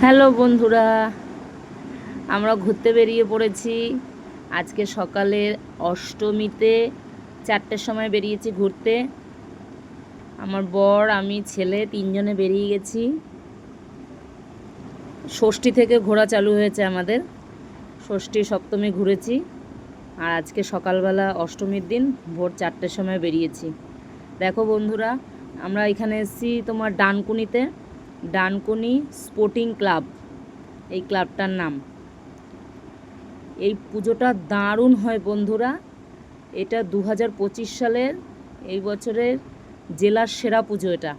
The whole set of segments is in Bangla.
হ্যালো বন্ধুরা, আমরা ঘুরতে বেরিয়ে পড়েছি। আজকে সকালের অষ্টমীতে 4টের সময় বেরিয়েছি ঘুরতে। আমার বর, আমি, ছেলে 3জনে বেরিয়ে গেছি। ষষ্ঠী থেকে ঘোরা চালু হয়েছে আমাদের। ষষ্ঠী সপ্তমী ঘুরেছি, আর আজকে সকালবেলা অষ্টমীর দিন ভোর 4টের সময় বেরিয়েছি। দেখো বন্ধুরা, আমরা এখানে এসেছি তোমার ডানকুনিতে। ডানকুনি স্পোর্টিং ক্লাব, এই ক্লাবটার নাম। এই পুজোটা দারুণ হয় বন্ধুরা। এটা 2025 সালের, এই বছরের জেলার সেরা পুজো। এটা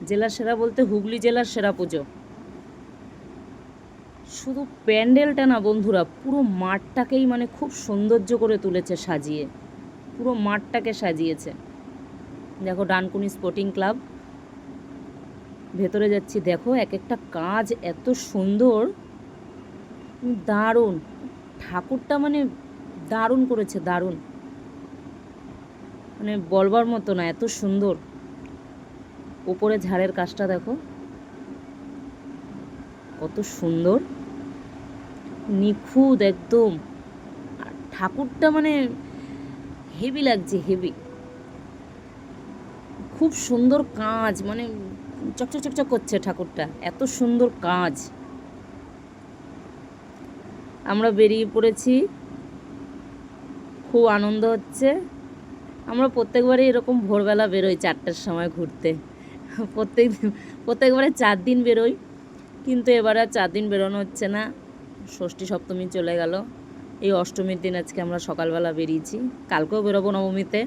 জেলার সেরা বলতে হুগলি জেলার সেরা পুজো। শুধু প্যান্ডেলটা না বন্ধুরা, পুরো মাঠটাকেই মানে খুব সৌন্দর্য করে তুলেছে, সাজিয়ে পুরো মাঠটাকে সাজিয়েছে। দেখো ডানকুনি স্পোর্টিং ক্লাব, ভেতরে যাচ্ছি। দেখো এক একটা কাজ এত সুন্দর, দারুণ। ঠাকুরটা মানে দারুণ করেছে, দারুণ, মানে বলবার মতো না, এত সুন্দর। উপরে ঝাড়ের কাজটা দেখো কত সুন্দর, নিখুঁত একদম। আর ঠাকুরটা মানে হেভি লাগছে, হেভি, খুব সুন্দর কাজ, মানে চকচক চকচক করছে ঠাকুরটা, এত সুন্দর কাজ। আমরা বেরিয়ে পড়েছি, খুব আনন্দ হচ্ছে। আমরা প্রত্যেকবারই এরকম ভোরবেলা বেরোই 4টের সময় ঘুরতে। প্রত্যেকবারে 4 দিন বেরোই, কিন্তু এবার আর 4 দিন বেরোনো হচ্ছে না। ষষ্ঠী সপ্তমী চলে গেল, এই অষ্টমীর দিন আজকে আমরা সকালবেলা বেরিয়েছি। কালকেও বেরোবো নবমীতে।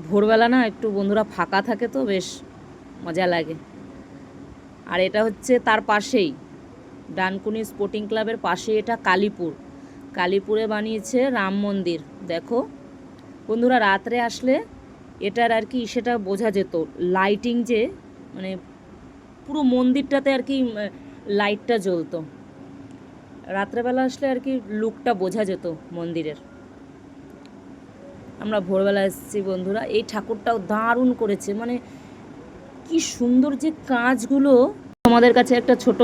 ভোরবেলা না একটু বন্ধুরা ফাঁকা থাকে, তো বেশ মজা লাগে। আর এটা হচ্ছে তার পাশেই, ডানকুনি স্পোর্টিং ক্লাবের পাশে এটা কালীপুর। কালীপুরে বানিয়েছে রাম মন্দির। দেখো বন্ধুরা, রাত্রে আসলে এটার আর কি সেটা বোঝা যেত, লাইটিং যে, মানে পুরো মন্দিরটাতে আর কি লাইটটা জ্বলতো। রাত্রেবেলা আসলে আর কি লুকটা বোঝা যেত মন্দিরের। আমরা ভোরবেলা এসেছি বন্ধুরা। এই ঠাকুরটাও দারুণ করেছে, মানে কি সুন্দর যে কাজগুলো। তোমাদের কাছে একটা ছোট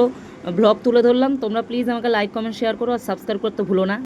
ব্লগ তুলে ধরলাম। তোমরা প্লিজ আমাকে লাইক, কমেন্ট, শেয়ার করো, আর সাবস্ক্রাইব করতে ভুলো না।